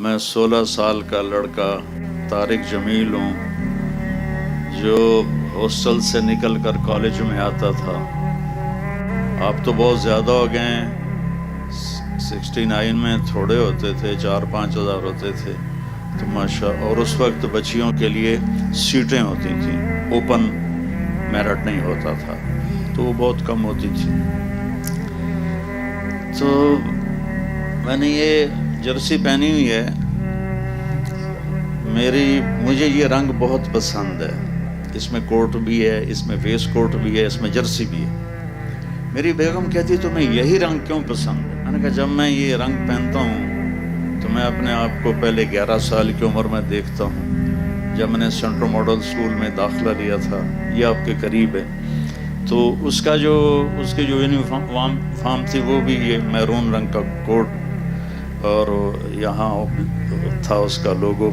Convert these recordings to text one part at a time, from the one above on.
میں 16 سال کا لڑکا طارق جمیل ہوں جو ہاسٹل سے نکل کر کالج میں آتا تھا۔ آپ تو بہت زیادہ ہو گئے ہیں، 69 میں تھوڑے ہوتے تھے، 4-5 ہزار ہوتے تھے تو ماشاء، اور اس وقت بچیوں کے لیے سیٹیں ہوتی تھیں، اوپن میرٹ نہیں ہوتا تھا تو وہ بہت کم ہوتی تھی۔ تو میں نے یہ جرسی پہنی ہوئی ہے، مجھے یہ رنگ بہت پسند ہے، اس میں کوٹ بھی ہے، اس میں ویسٹ کوٹ بھی ہے، اس میں جرسی بھی ہے۔ میری بیگم کہتی تمہیں یہی رنگ کیوں پسند ہے؟ میں نے کہا جب میں یہ رنگ پہنتا ہوں تو میں اپنے آپ کو پہلے 11 سال کی عمر میں دیکھتا ہوں، جب میں نے سینٹرل ماڈل اسکول میں داخلہ لیا تھا، یہ آپ کے قریب ہے، تو اس کی جو یونیفارم تھی وہ بھی یہ میرون رنگ کا کوٹ اور یہاں تھا اس کا لوگو۔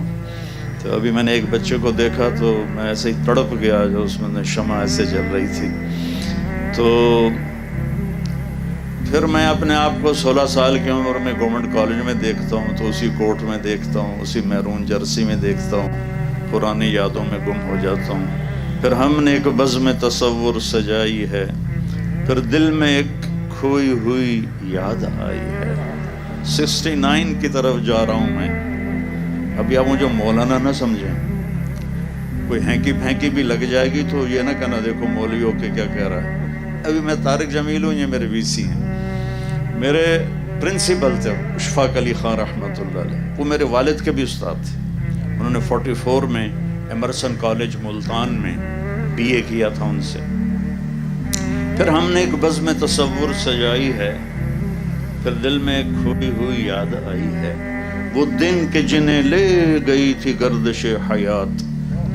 تو ابھی میں نے ایک بچے کو دیکھا تو میں ایسے ہی تڑپ گیا، جو اس میں شمع ایسے جل رہی تھی۔ تو پھر میں اپنے آپ کو 16 سال کی عمر میں گورنمنٹ کالج میں دیکھتا ہوں تو اسی کوٹ میں دیکھتا ہوں، اسی میرون جرسی میں دیکھتا ہوں، پرانی یادوں میں گم ہو جاتا ہوں۔ پھر ہم نے ایک بزم تصور سجائی ہے، پھر دل میں ایک کھوئی ہوئی یاد آئی ہے۔ 69 کی طرف جا رہا ہوں میں۔ ابھی آپ مجھے مولانا نہ سمجھیں، کوئی ہینکی پھینکی بھی لگ جائے گی تو یہ نہ کہنا دیکھو مولوی ہو کے کیا کہہ رہا ہے۔ ابھی میں طارق جمیل ہوں، یہ میرے وی سی ہیں۔ میرے پرنسپل تھے اشفاق علی خان رحمۃ اللہ علیہ، وہ میرے والد کے بھی استاد تھے۔ انہوں نے 44 میں ایمرسن کالج ملتان میں BA کیا تھا ان سے۔ پھر ہم نے ایک بزم تصور سجائی ہے، پھر دل میں ایک کھوئی ہوئی یاد آئی ہے، وہ دن کہ جنہیں لے گئی تھی گردش حیات،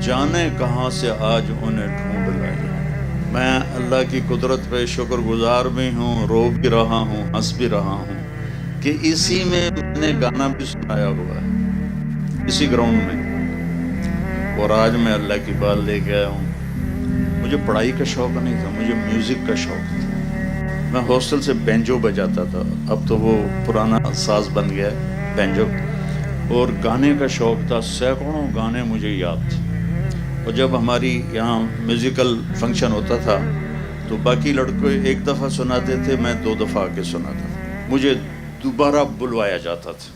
جانے کہاں سے آج انہیں ڈھونڈ لائی۔ میں اللہ کی قدرت پہ شکر گزار بھی ہوں، رو بھی رہا ہوں، ہنس بھی رہا ہوں کہ اسی میں میں نے گانا بھی سنایا ہوا ہے، اسی گراؤنڈ میں، اور آج میں اللہ کی بات لے کے آیا ہوں۔ مجھے پڑھائی کا شوق نہیں تھا، مجھے میوزک کا شوق تھا۔ میں ہاسٹل سے بینجو بجاتا تھا، اب تو وہ پرانا ساز بن گیا ہے بینجو، اور گانے کا شوق تھا، سینکڑوں گانے مجھے یاد تھے۔ اور جب ہماری یہاں میوزیکل فنکشن ہوتا تھا تو باقی لڑکے ایک دفعہ سناتے تھے، میں 2 دفعہ آ کے سناتا تھا، مجھے دوبارہ بلوایا جاتا تھا۔